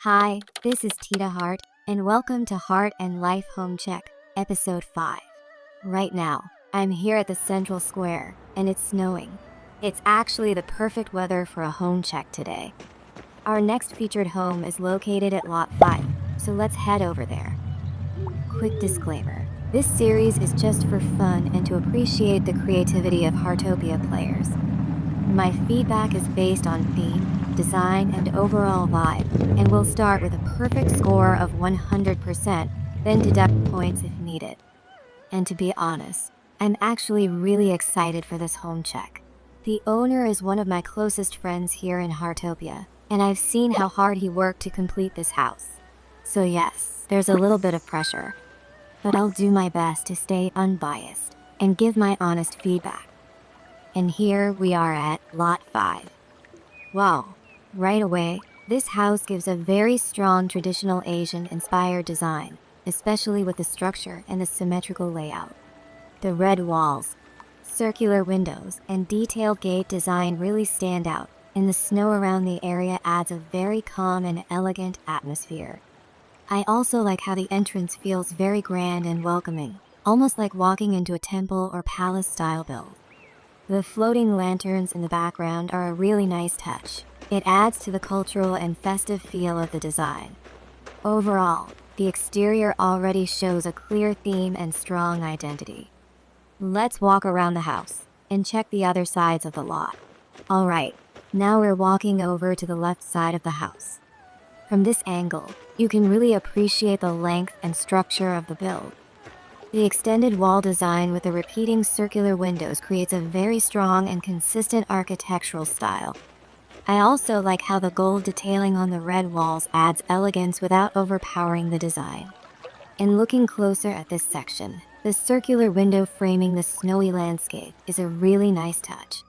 Hi, this is Tita Hart, and welcome to Heart and Life Home Check, Episode 5. Right now, I'm here at the Central Square, and it's snowing. It's actually the perfect weather for a home check today. Our next featured home is located at Lot 5, so let's head over there. Quick disclaimer, this series is just for fun and to appreciate the creativity of Heartopia players. My feedback is based on theme, design, and overall vibe, and we'll start with a perfect score of 100%, then deduct points if needed. And to be honest, I'm actually really excited for this home check. The owner is one of my closest friends here in Heartopia, and I've seen how hard he worked to complete this house. So yes, there's a little bit of pressure, but I'll do my best to stay unbiased and give my honest feedback. And here we are at Lot 5. Wow, right away, this house gives a very strong traditional Asian-inspired design, especially with the structure and the symmetrical layout. The red walls, circular windows, and detailed gate design really stand out, and the snow around the area adds a very calm and elegant atmosphere. I also like how the entrance feels very grand and welcoming, almost like walking into a temple or palace-style build. The floating lanterns in the background are a really nice touch. It adds to the cultural and festive feel of the design. Overall, the exterior already shows a clear theme and strong identity. Let's walk around the house and check the other sides of the lot. Alright, now we're walking over to the left side of the house. From this angle, you can really appreciate the length and structure of the build. The extended wall design with the repeating circular windows creates a very strong and consistent architectural style. I also like how the gold detailing on the red walls adds elegance without overpowering the design. And looking closer at this section, the circular window framing the snowy landscape is a really nice touch.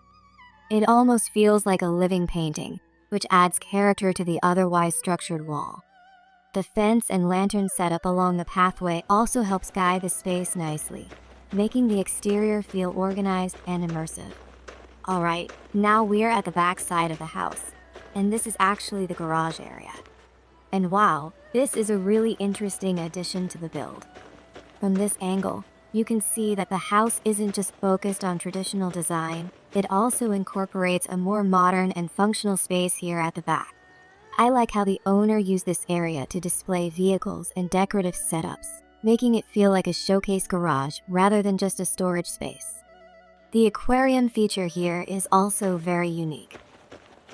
It almost feels like a living painting, which adds character to the otherwise structured wall. The fence and lantern setup along the pathway also helps guide the space nicely, making the exterior feel organized and immersive. Alright, now we're at the back side of the house, and this is actually the garage area. And wow, this is a really interesting addition to the build. From this angle, you can see that the house isn't just focused on traditional design, it also incorporates a more modern and functional space here at the back. I like how the owner used this area to display vehicles and decorative setups, making it feel like a showcase garage rather than just a storage space. The aquarium feature here is also very unique.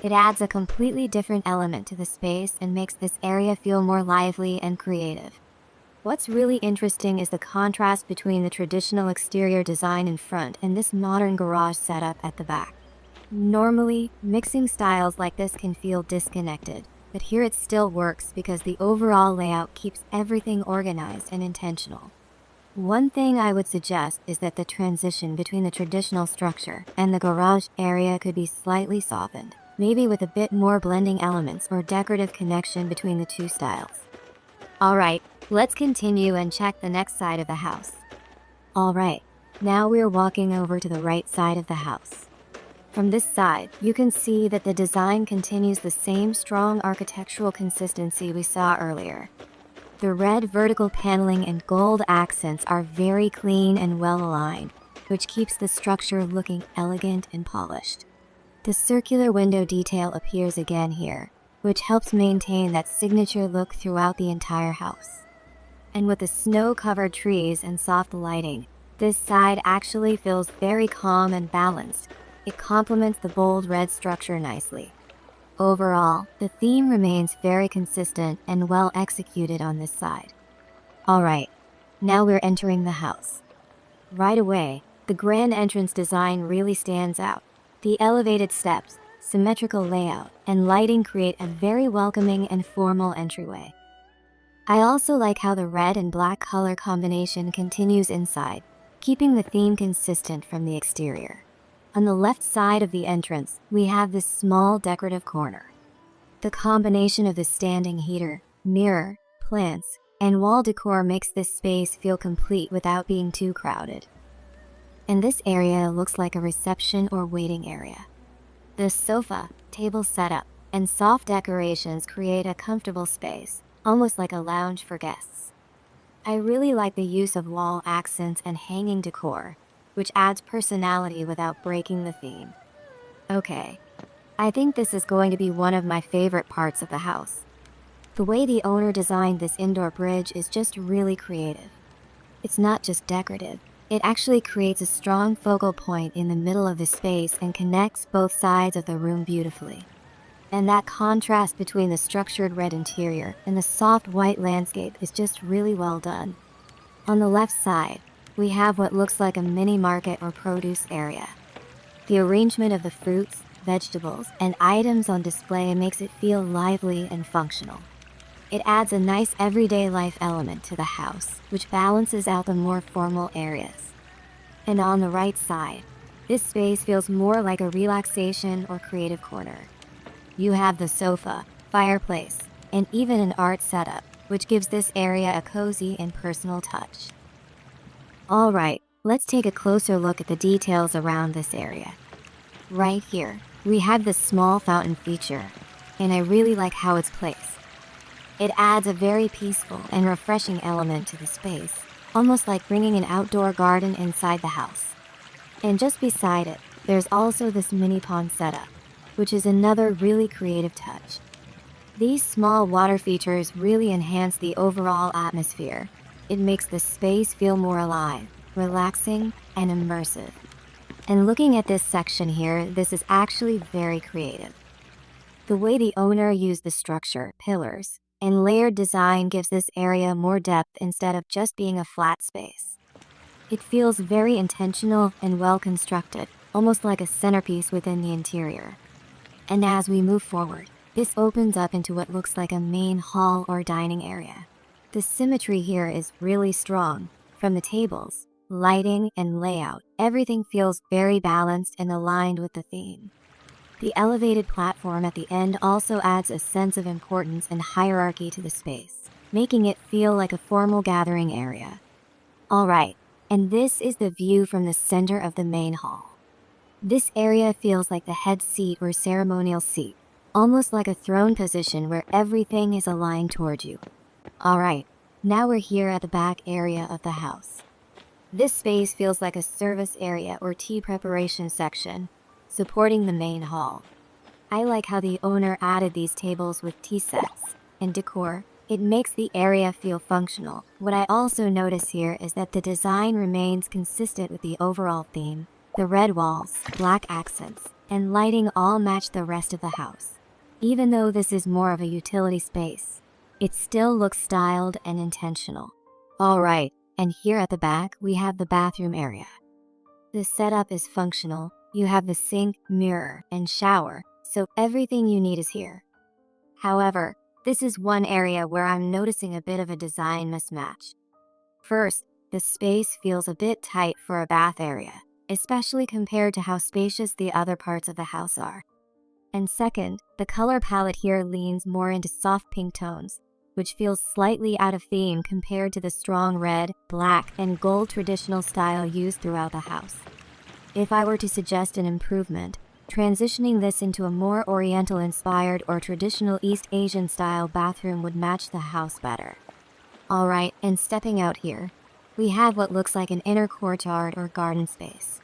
It adds a completely different element to the space and makes this area feel more lively and creative. What's really interesting is the contrast between the traditional exterior design in front and this modern garage setup at the back. Normally, mixing styles like this can feel disconnected, but here it still works because the overall layout keeps everything organized and intentional. One thing I would suggest is that the transition between the traditional structure and the garage area could be slightly softened, maybe with a bit more blending elements or decorative connection between the two styles. Alright, let's continue and check the next side of the house. Alright, now we're walking over to the right side of the house. From this side, you can see that the design continues the same strong architectural consistency we saw earlier. The red vertical paneling and gold accents are very clean and well aligned, which keeps the structure looking elegant and polished. The circular window detail appears again here, which helps maintain that signature look throughout the entire house. And with the snow-covered trees and soft lighting, this side actually feels very calm and balanced. It complements the bold red structure nicely. Overall, the theme remains very consistent and well executed on this side. Alright, now we're entering the house. Right away, the grand entrance design really stands out. The elevated steps, symmetrical layout, and lighting create a very welcoming and formal entryway. I also like how the red and black color combination continues inside, keeping the theme consistent from the exterior. On the left side of the entrance, we have this small decorative corner. The combination of the standing heater, mirror, plants, and wall decor makes this space feel complete without being too crowded. And this area looks like a reception or waiting area. The sofa, table setup, and soft decorations create a comfortable space, almost like a lounge for guests. I really like the use of wall accents and hanging decor, which adds personality without breaking the theme. Okay, I think this is going to be one of my favorite parts of the house. The way the owner designed this indoor bridge is just really creative. It's not just decorative, it actually creates a strong focal point in the middle of the space and connects both sides of the room beautifully. And that contrast between the structured red interior and the soft white landscape is just really well done. On the left side, we have what looks like a mini market or produce area. The arrangement of the fruits, vegetables, and items on display makes it feel lively and functional. It adds a nice everyday life element to the house, which balances out the more formal areas. And on the right side, this space feels more like a relaxation or creative corner. You have the sofa, fireplace, and even an art setup, which gives this area a cozy and personal touch. Alright, let's take a closer look at the details around this area. Right here, we have this small fountain feature, and I really like how it's placed. It adds a very peaceful and refreshing element to the space, almost like bringing an outdoor garden inside the house. And just beside it, there's also this mini pond setup, which is another really creative touch. These small water features really enhance the overall atmosphere. It makes the space feel more alive, relaxing, and immersive. And looking at this section here, this is actually very creative. The way the owner used the structure, pillars, and layered design gives this area more depth instead of just being a flat space. It feels very intentional and well constructed, almost like a centerpiece within the interior. And as we move forward, this opens up into what looks like a main hall or dining area. The symmetry here is really strong. From the tables, lighting, and layout, everything feels very balanced and aligned with the theme. The elevated platform at the end also adds a sense of importance and hierarchy to the space, making it feel like a formal gathering area. Alright, and this is the view from the center of the main hall. This area feels like the head seat or ceremonial seat, almost like a throne position where everything is aligned toward you. Alright, now we're here at the back area of the house. This space feels like a service area or tea preparation section, supporting the main hall. I like how the owner added these tables with tea sets and decor. It makes the area feel functional. What I also notice here is that the design remains consistent with the overall theme. The red walls, black accents, and lighting all match the rest of the house. Even though this is more of a utility space, it still looks styled and intentional. Alright, and here at the back, we have the bathroom area. The setup is functional. You have the sink, mirror, and shower, so everything you need is here. However, this is one area where I'm noticing a bit of a design mismatch. First, the space feels a bit tight for a bath area, especially compared to how spacious the other parts of the house are. And second, the color palette here leans more into soft pink tones, which feels slightly out of theme compared to the strong red, black, and gold traditional style used throughout the house. If I were to suggest an improvement, transitioning this into a more Oriental-inspired or traditional East Asian-style bathroom would match the house better. Alright, and stepping out here, we have what looks like an inner courtyard or garden space.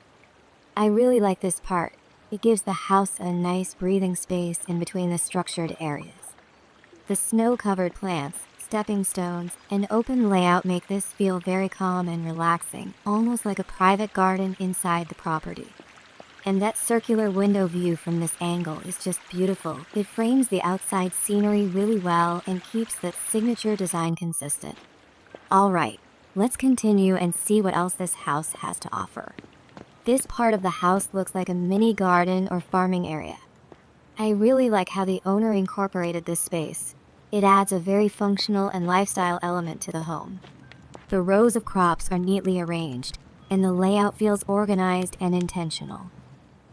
I really like this part. It gives the house a nice breathing space in between the structured areas. The snow-covered plants, stepping stones, and open layout make this feel very calm and relaxing, almost like a private garden inside the property. And that circular window view from this angle is just beautiful. It frames the outside scenery really well and keeps that signature design consistent. Alright, let's continue and see what else this house has to offer. This part of the house looks like a mini garden or farming area. I really like how the owner incorporated this space. It adds a very functional and lifestyle element to the home. The rows of crops are neatly arranged, and the layout feels organized and intentional.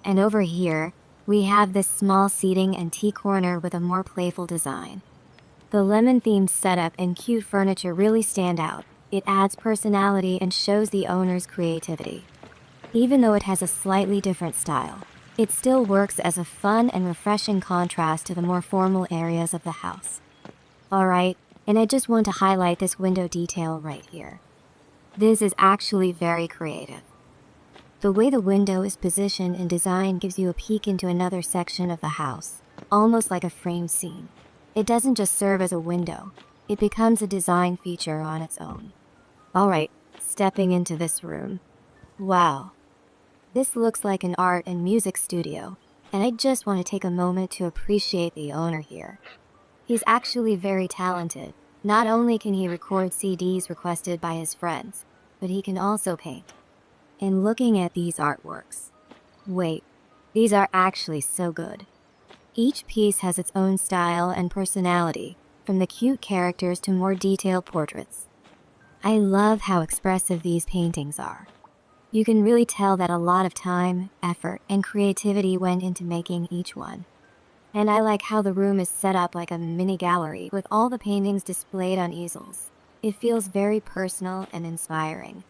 And over here, we have this small seating and tea corner with a more playful design. The lemon-themed setup and cute furniture really stand out. It adds personality and shows the owner's creativity. Even though it has a slightly different style, it still works as a fun and refreshing contrast to the more formal areas of the house. Alright, and I just want to highlight this window detail right here. This is actually very creative. The way the window is positioned and designed gives you a peek into another section of the house, almost like a frame scene. It doesn't just serve as a window, it becomes a design feature on its own. Alright, stepping into this room. Wow. This looks like an art and music studio, and I just want to take a moment to appreciate the owner here. He's actually very talented. Not only can he record CDs requested by his friends, but he can also paint. And looking at these artworks, wait, these are actually so good. Each piece has its own style and personality, from the cute characters to more detailed portraits. I love how expressive these paintings are. You can really tell that a lot of time, effort, and creativity went into making each one. And I like how the room is set up like a mini gallery with all the paintings displayed on easels. It feels very personal and inspiring.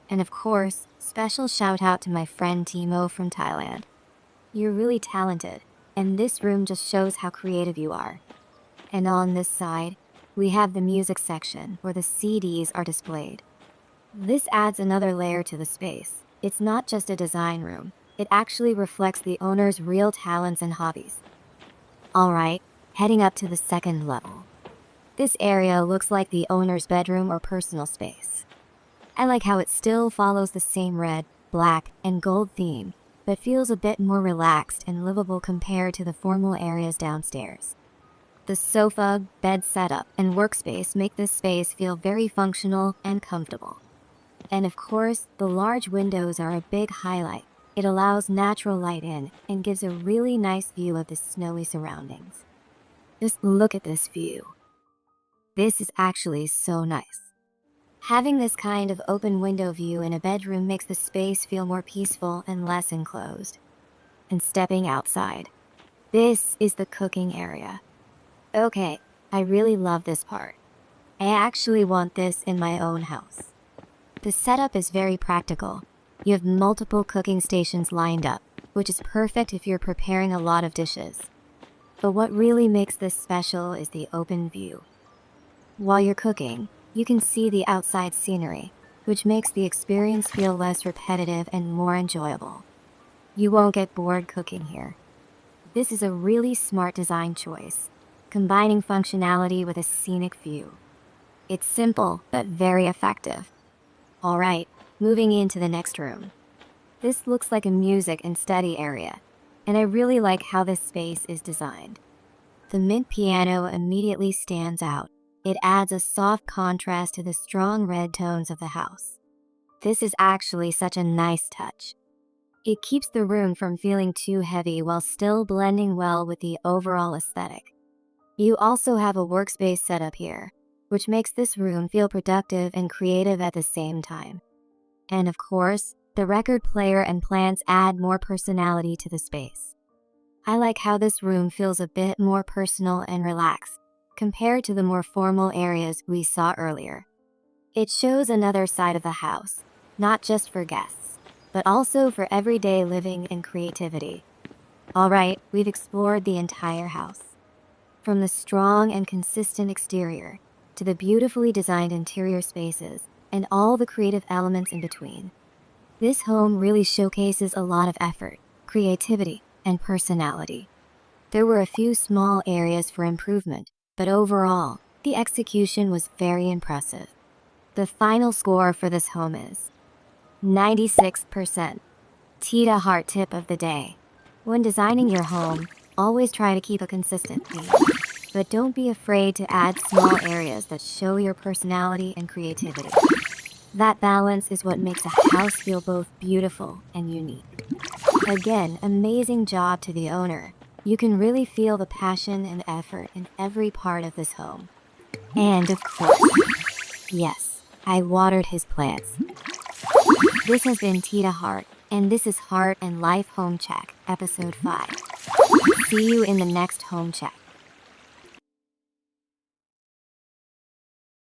And of course, special shout out to my friend Teemo from Thailand. You're really talented, and this room just shows how creative you are. And on this side, we have the music section where the CDs are displayed. This adds another layer to the space. It's not just a design room, it actually reflects the owner's real talents and hobbies. Alright, heading up to the second level. This area looks like the owner's bedroom or personal space. I like how it still follows the same red, black, and gold theme, but feels a bit more relaxed and livable compared to the formal areas downstairs. The sofa, bed setup, and workspace make this space feel very functional and comfortable. And of course, the large windows are a big highlight. It allows natural light in and gives a really nice view of the snowy surroundings. Just look at this view. This is actually so nice. Having this kind of open window view in a bedroom makes the space feel more peaceful and less enclosed. And stepping outside. This is the cooking area. Okay, I really love this part. I actually want this in my own house. The setup is very practical. You have multiple cooking stations lined up, which is perfect if you're preparing a lot of dishes. But what really makes this special is the open view. While you're cooking, you can see the outside scenery, which makes the experience feel less repetitive and more enjoyable. You won't get bored cooking here. This is a really smart design choice, combining functionality with a scenic view. It's simple, but very effective. Alright, moving into the next room. This looks like a music and study area, and I really like how this space is designed. The mint piano immediately stands out. It adds a soft contrast to the strong red tones of the house. This is actually such a nice touch. It keeps the room from feeling too heavy while still blending well with the overall aesthetic. You also have a workspace set up here, which makes this room feel productive and creative at the same time. And of course, the record player and plants add more personality to the space. I like how this room feels a bit more personal and relaxed, compared to the more formal areas we saw earlier. It shows another side of the house, not just for guests, but also for everyday living and creativity. Alright, we've explored the entire house. From the strong and consistent exterior, to the beautifully designed interior spaces, and all the creative elements in between. This home really showcases a lot of effort, creativity, and personality. There were a few small areas for improvement, but overall, the execution was very impressive. The final score for this home is 96%. Tita Heart tip of the day. When designing your home, always try to keep a consistent theme. But don't be afraid to add small areas that show your personality and creativity. That balance is what makes a house feel both beautiful and unique. Again, amazing job to the owner. You can really feel the passion and effort in every part of this home. And of course, yes, I watered his plants. This has been Tita Heart, and this is Heart and Life Home Check, Episode 5. See you in the next Home Check.